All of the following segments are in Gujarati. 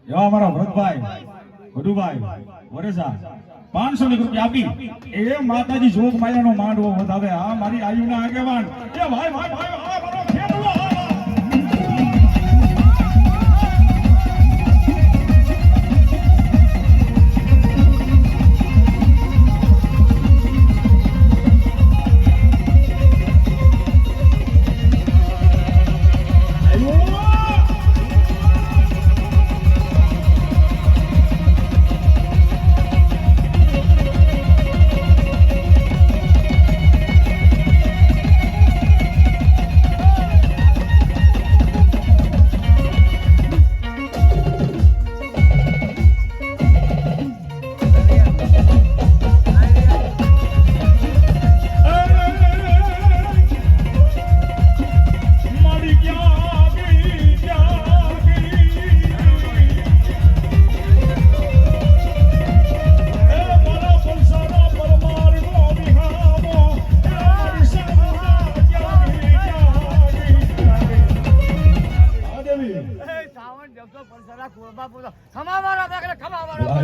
એવા અમારા ભરતભાઈ વડુભાઈ વરેસા 500 રૂપિયા આપી એ માતાજી જોગ માયાનો માંડવો વધાવે. આ મારી આયુના આગેવાન એ ભાઈ ભાઈ ભાઈ આ મારો ખેડૂતો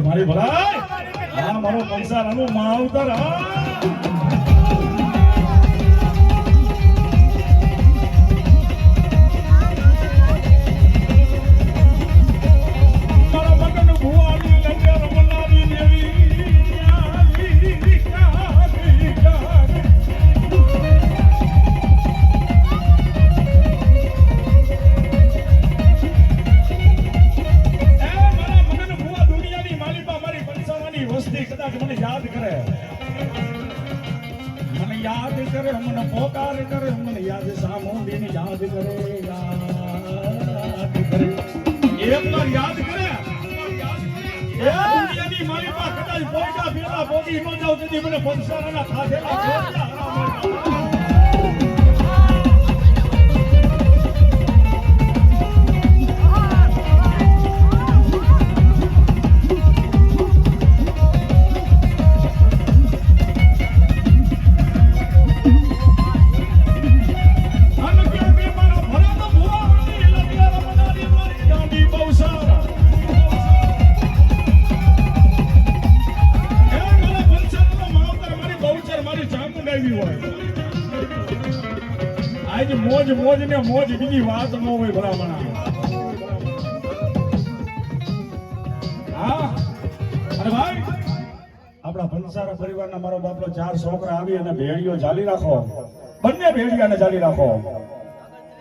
મારી ભલાઈ આ મારો પંસારાનો માવતર મને પોકાર કરે મને યાદ સામોડીને યાદ કરે એક વાર યાદ કરે એ દુનિયાની મારી પાસે કદાચ પોઈકા ફેરા પોગી ન જાવ તેથી મને પંસારાના ખાધેલા છોડ્યા આજ મોજ મોજ ને મોજ બીજી વાત ન હોય ભલામણા. હા અરે ભાઈ આપણા પંસારા પરિવારના મારો બાપલો 4 છોકરા આવી અને ભેળીઓ ચાલી રાખો, બંને ભેળિયાને ચાલી રાખો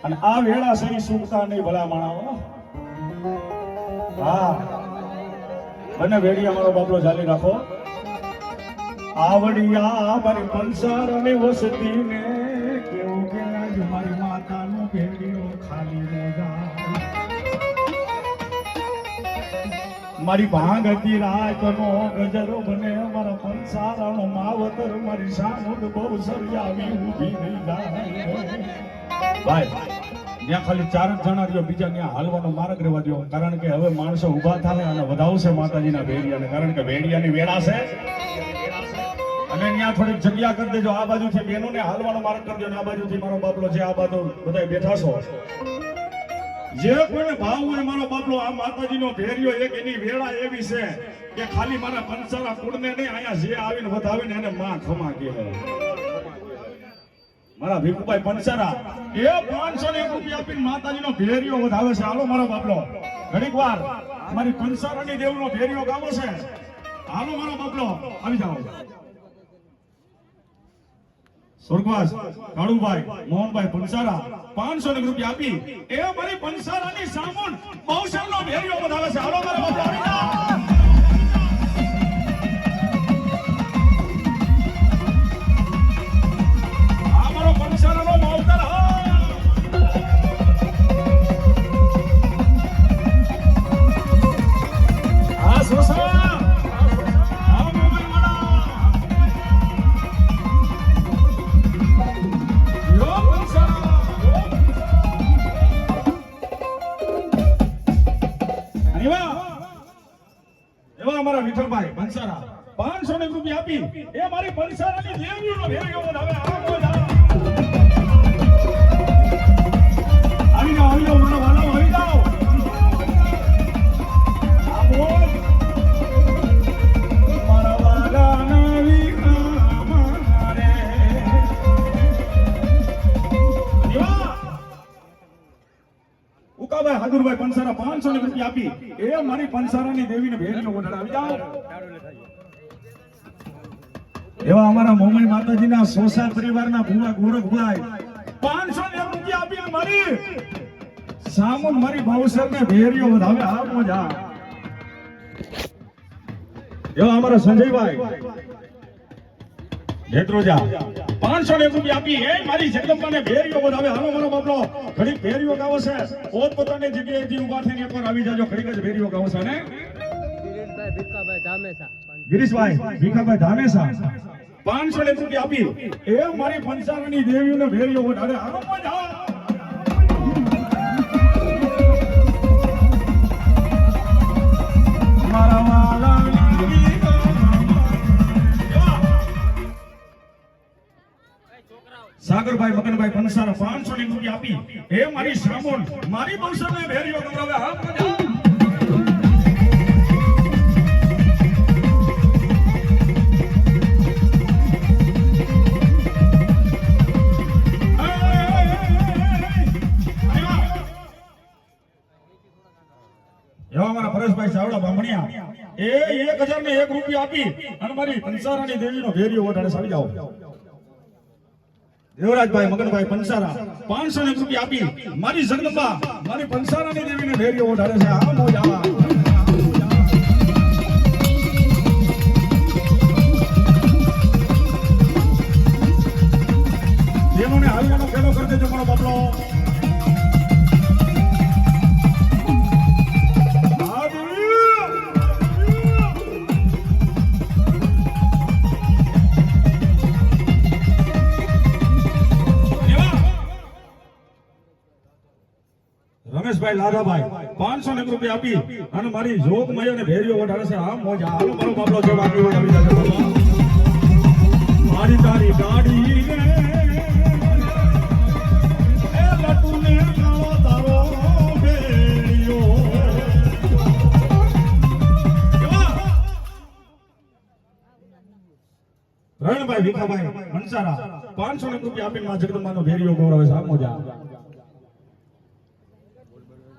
અને આ વેળા સહી સુખતા નહીં ભલામણા. હા બંને ભેળિયા મારો બાપલો ચાલી રાખો. આવડિયા મારી પંસારાની વસતીને કેવું કે આજ મારી માતાનો ભેળીઓ ખાલી ન જાય. મારી ભાંગ હતી રાતનો ગજરો બને મારા પંસારાનો માવતર મારી સામુદ બહુ સરિયાવી ઊભી નહીં જાય. ભાઈ ત્યાં ખાલી 4 જ જણા રહ્યો, બીજા ત્યાં હાલવાનો માર્ગ રહેવા દો, કારણ કે હવે માણસો ઊભા થાય અને વધાવશે માતાજીના ભેળિયાને, કારણ કે ભેળિયાની વેળા છે અને ત્યાં થોડીક જગ્યા કરી દેજો. આ બાજુથી બેનોને હાલવાનો માર્ગ કરજો અને આ બાજુથી મારો બાપલો છે આ બાજુ બધા બેઠા છો. જે કોઈને ભાવ હોય મારો બાપલો આ માતાજીનો ભેરિયો એક એની વેળા એવી છે કે ખાલી મારા પંસારા કુળને નહીં, અહીંયા જે આવીને વધાવીને એને માં ખમા કહેવાય. મારા ભીખુભાઈ પંસારા એ 501 રૂપિયા આપીને માતાજીનો ભેરિયો વધાવે છે. હાલો મારો બાપલો ઘડીક વાર મારી પંસારાની દેવનો ભેરિયો ગાવો છે. હાલો મારો બાપલો આવી જાઓ. સ્વર્ગવાસ કાળુભાઈ મોહનભાઈ પંસારા 500 રૂપિયા આપી એ મારી પંસારાની સામુન બહુશરનો ભેરિયો વધાવે છે. હાલો મારો બાપલો આવી જાઓ. આ મારો પંસારાનો માવતર હા સોસા અમારા વિઠ્ઠલભાઈ પંસારા 500 રૂપિયા આપી એ મારી પંસારાની દેવીનો ભેરિયો વધાવે. આવી જાઓ મારા વાલાઓ આવી જાઓ. મગનભાઈ પંસારા 500 રૂપિયા આપી એ મારી પંસારાની દેવીને ભેટનો ઓર્ડર આવી જાઓ એવા અમારા મોમાઈ માતાજીના સોસા પરિવારના ભૂવા ગોરખભાઈ 500 રૂપિયા આપી મારી સામુન મારી ભાવસરને ભેરિયો વધાવે આ મોજા એવા અમારા સંજયભાઈ નેત્રોજા 500 રૂપિયા આપી એ મારી જગદંબાને ભેરિયો વધાવે હાલો મારો બાપલો ઘડીક ભેરિયો ગાવો છે પોતપોતાની જગ્યાએથી ઊભા થઈને એકવાર આવી જાજો ઘડીક જ ભેરિયો ગાવો છે ને ગિરીશભાઈ ભીખાભાઈ ધામેસા 500 રૂપિયા આપી એ મારી પંચારાની દેવીઓને ભેરિયો વધાવે હાલો મજા મારા વાલા સાગરભાઈ મગનભાઈ પંસારા 500 રૂપિયા આપી એ મારી સામોન મારી બંસરને ભેરિયો ગવરાવે હા મજા એવા મારા પરેશભાઈ ચાવડા બામણિયા એ 1001 રૂપિયા આપી અને મારી પંસારાની દેવીનો ભેરિયો વધારે સાવી જાઓ દેવરાજભાઈ મગનભાઈ પંસારા 500 રૂપિયા આપી મારી જગદંબા મારી પંસારાની દેવીને ભેરિયો વધારે છે આ મોજા દેવોને હાલવાનો ખેડો કરી દેજો મારો બાપલો રમેશભાઈ લાદાભાઈ 500 રૂપિયા આપી અને મારી જોગ માયોને ભેરિયો વધારે છે આ મોજા હાલો મારો બાપલો જો બાકી હોય આવી જશે મારી તારી ગાડી રે એ લટુને કાળો તારો ભેરિયો રણભાઈ ભીખાભાઈ પંસારા 500 રૂપિયા આપી માં જગદંબાનો ભેરિયો ગૌરવે છે આ મોજા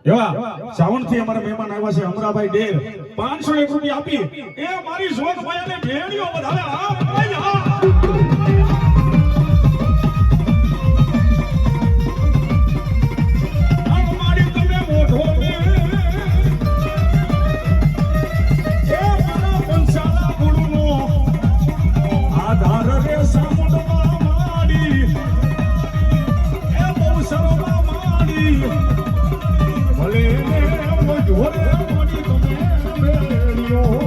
એવા સાવણ થી અમારા મહેમાન આવ્યા છે અમરાભાઈ ડેર 501 રૂપિયા આપી એ મારી જોગ ભાઈને ભેડિયો વધારે આ મારી તમે મોઢો ને એ મારા પંસાલા ગુણનો આધાર રે સામુંડમાં માડી એ બહુ સરોમાં માડી ભલે મોઢોરે મોડી તમે ભેડિયો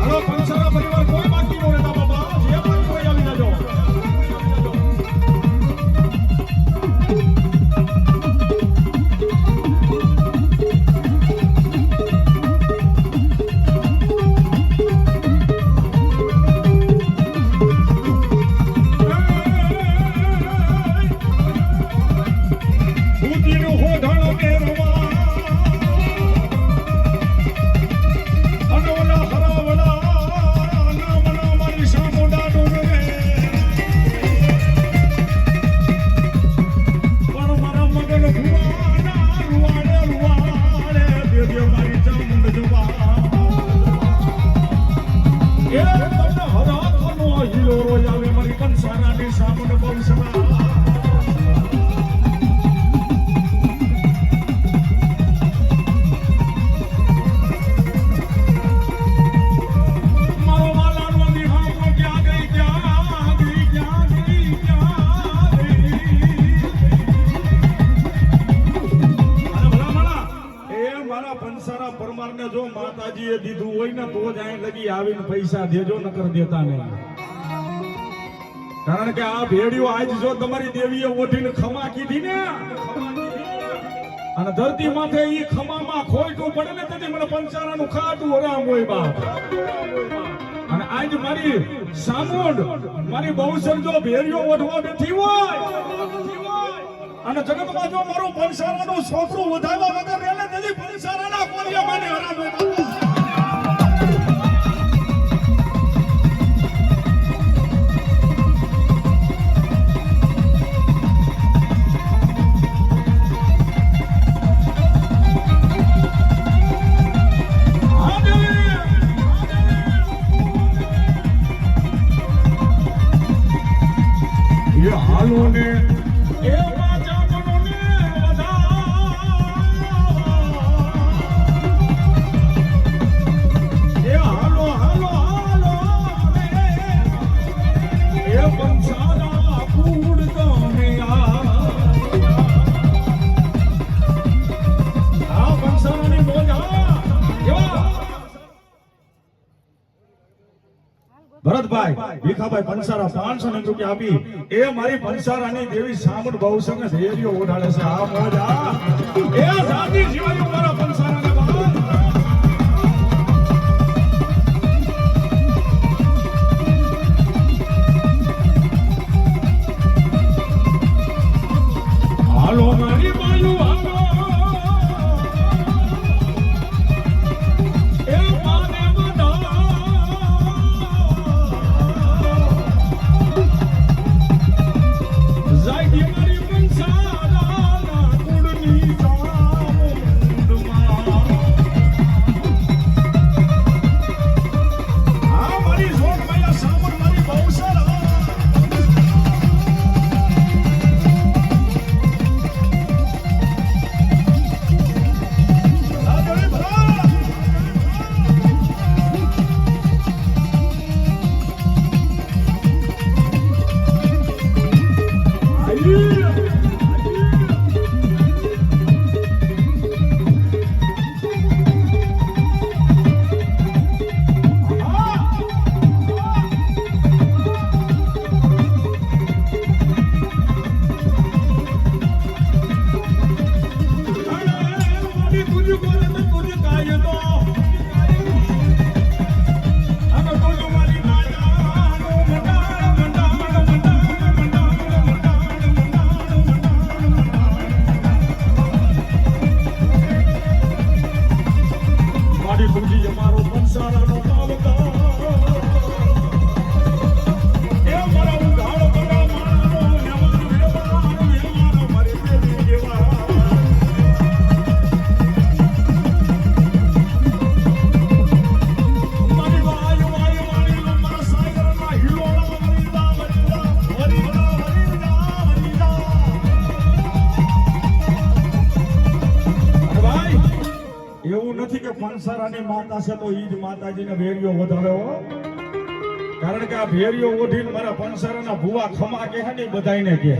હાલો પંસારા પરિવાર કોઈ બાકી ન રહેતા બાબા જે બાકી કોઈ આવી જાજો જો માતાજીએ દીધું હોય ને તો જ અહીં લગી આવીને પૈસા દેજો નકર દેતા નહીં કારણ કે આ ભેડિયો આજ જો તમારી દેવીએ ઓઢીને ખમા કીધી ને અને ધરતી માથે ઈ ખમામાં ખોઈટું પડે ને તેથી મને પંચારાનું ખાટું આરામ હોય બાપ અને આજ મારી સામુંડ મારી બહુસર જો ભેડિયો ઓઢવા બેઠી હોય અને જગતમાં જો મારું પંસારાનું છોકરું વધારવા વગર રેલે તેથી પંસારાના કોળિયા મને હરામ હોય ભીખાભાઈ પંસારા 500 રૂપિયા આપી એ મારી પંસારાની દેવી સામુદ બહુસર ને ધૈર્ય ઓઢાડે છે આ મોજ આ એ જાતિ જીવાયું મારા પંસારાને બાપ હાલો મારી બાયુ હાલો એ માને બધા જાયતી મારી પંસારાના કુળની સામુંડમાં આ મારી જોગ માયા સામુંડ મારી બહુસર પંસારાની માતા છે તો ઈ જ માતાજીને ભેરિયો વધારે હો કારણ કે આ ભેરિયો ઓઢીને મારા પંસારાના ભુવા ખમા કે હે ને બધાયને કહે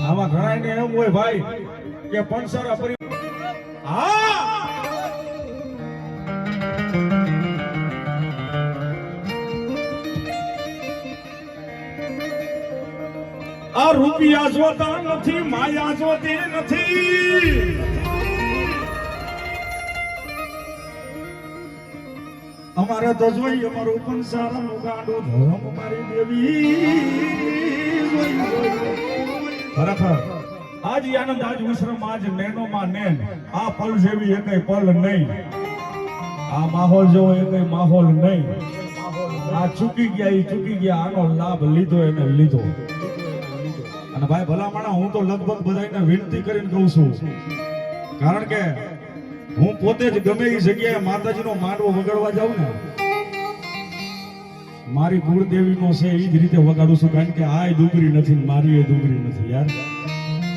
આમાં ઘણાયને એમ હોય ભાઈ કે પંસારા પરી હા આ રૂપિયા જોતા નથી માયા જોતી નથી અમારે તો જોઈએ અમારું પંસારાનું ગાંડું ધર્મ મારી દેવી ખરેખર આજ આનંદ આજ વિશ્રમ આજ નેનો માં નેન આ પલ જેવી એકય પલ નહીં આ માહોલ જેવો એકય માહોલ નહીં આ ચૂકી ગયા આનો લાભ લીધો એને લીધો અને ભાઈ ભલામણા હું તો લગભગ બધાને વિનંતી કરીને કહું છું કારણ કે હું પોતે જ ગમે એ જગ્યાએ માતાજીનો માંડવો વગાડવા જાઉં ને મારી કુળદેવીનો છે એ જ રીતે વગાડું છું કારણ કે આ ડુંગરી નથી મારી એ ડુંગરી નથી યાર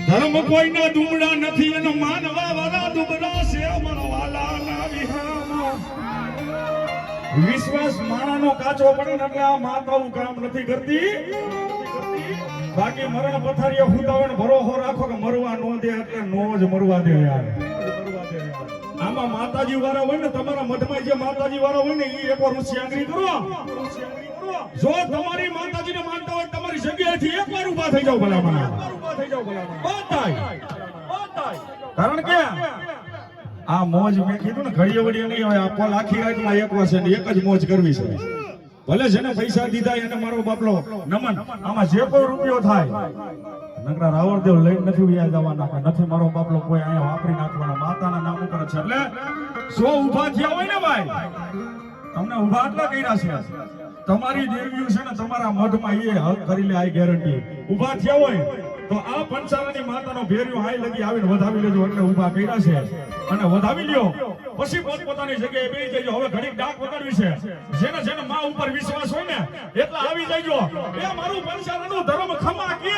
ધર્મ કોઈના ડુંગળા નથી એનો માનવા વાળા ડુંગળા છે અમારા વાલાના વિહામાં વિશ્વાસ માણાનો કાચો પડે ને એટલે આ માતાઓ કામ નથી કરતી બાકી મરણ પથારીએ હુતાવણ ભરોસો રાખો કે મરવા નો દે એટલે નો જ મરવા દે યાર આમાં માતાજી વાળા હોય ને તમારા મઠમાં જે માતાજી વાળા હોય ને એ એકવાર ઋષિયાંગરી કરો જો તમારી માતાજીને માનતા હોય તમારી જગ્યાએથી એકવાર ઊભા થઈ જાવ ભલામણા કારણ કે આ મોજ મેં કીધું ને ઘડીએ વડીએ નહીં હોય આ આખી રાતમાં એક વર્ષે એક જ મોજ કરવી છે ભલે જેને પૈસા દીધા એને મારો બાપલો નમન આમાં જે કોઈ રૂપિયો થાય નકરા રાવણદેવ લઈને નથી વ્યાજ આવવાના નથી મારો બાપલો કોઈ અહીંયા વાપરી નાખવાના માતાના નામ ઉપર છે એટલે સો ઊભા થયા હોય ને ભાઈ તમને ઊભા એટલા કર્યા છે તમારી દેવીઓ છે ને તમારા મઢમાં એ હક કરી લે આ ગેરંટી ઊભા થયા હોય તો આ પંચારાની માતાનો ભેરિયો હાઈ લગી આવીને વધાવી લેજો એટલે ઊભા કર્યા છે અને વધાવી લ્યો પછી પોતપોતાની જગ્યાએ બેસી જજો હવે ઘડીક ડાક વગાડવી છે જેને માં ઉપર વિશ્વાસ હોય ને એટલે આવી જજો એ મારું પંચારાનું ધર્મ ખમા કે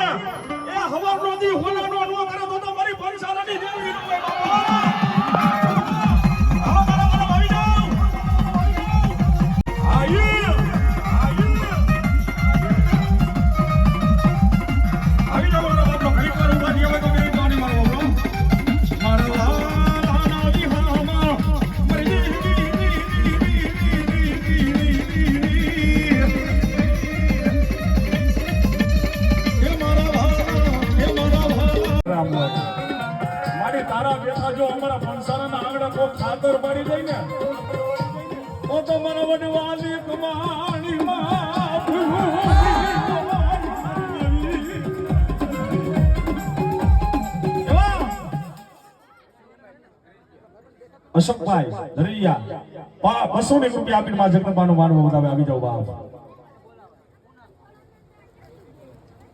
એ હવારનો દી હોલાનો નો કરે તો તમારી પંચારાની દેવી નો હોય બાબા નામ હોય મારી તારા બેઠા જો અમારા પંસારાના આંગણા કોઈ ખાતર પાડી દઈ ને તો મારા વડવાલી અશોકભાઈ ધરૈયા 200 રૂપિયા આપીને માં જગદંબાનું માનવું બતાવે આવી જાવ બાપ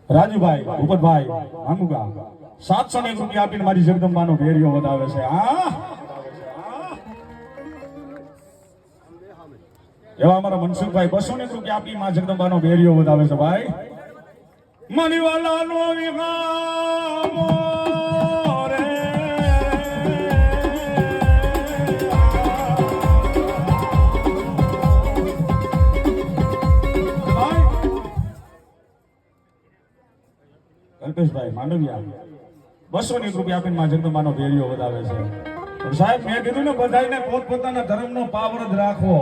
રાજુભાઈ ભૂપતભાઈ ભાંગુગા 701 રૂપિયા આપીને મારી જગદંબાનો ભેરિયો બતાવે છે હા એવા અમારા મનસુખભાઈ 201 રૂપિયા આપી માં જગદંબાનો ભેરિયો બતાવે છે ભાઈ મણીવાલાનો વિહામો રે કલ્પેશભાઈ માંડવિયા 201 રૂપિયા આપીને માં જગદંબાનો ભેરિયો બતાવે છે પણ સાહેબ મેં કીધું ને બધાને પોતપોતાના ધર્મનો પાવર જ રાખવો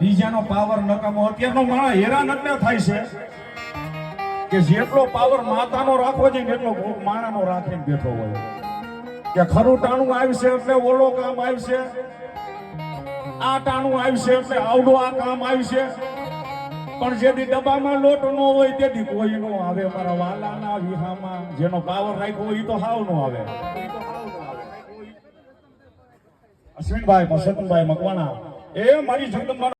બીજાનો પાવર નકામો અત્યારનો માણસ હેરાન એટલે થાય છે કે જેટલો પાવર માતાનો રાખવો જોઈએ એટલો માણાનો રાખીને બેઠો હોય કે ખરું ટાણું આવશે એટલે ઓલો કામ આવશે આ ટાણું આવશે એટલે આવડો આ કામ આવશે પણ જેથી ડબ્બામાં લોટ ન હોય તેથી કોઈ નો આવે મારા વાલાના વિહામાં જેનો પાવર રાખ્યો હોય એ તો હાવ નો આવે અશ્વિનભાઈ મસતભાઈ મકવાણા એ મારી જગદંબા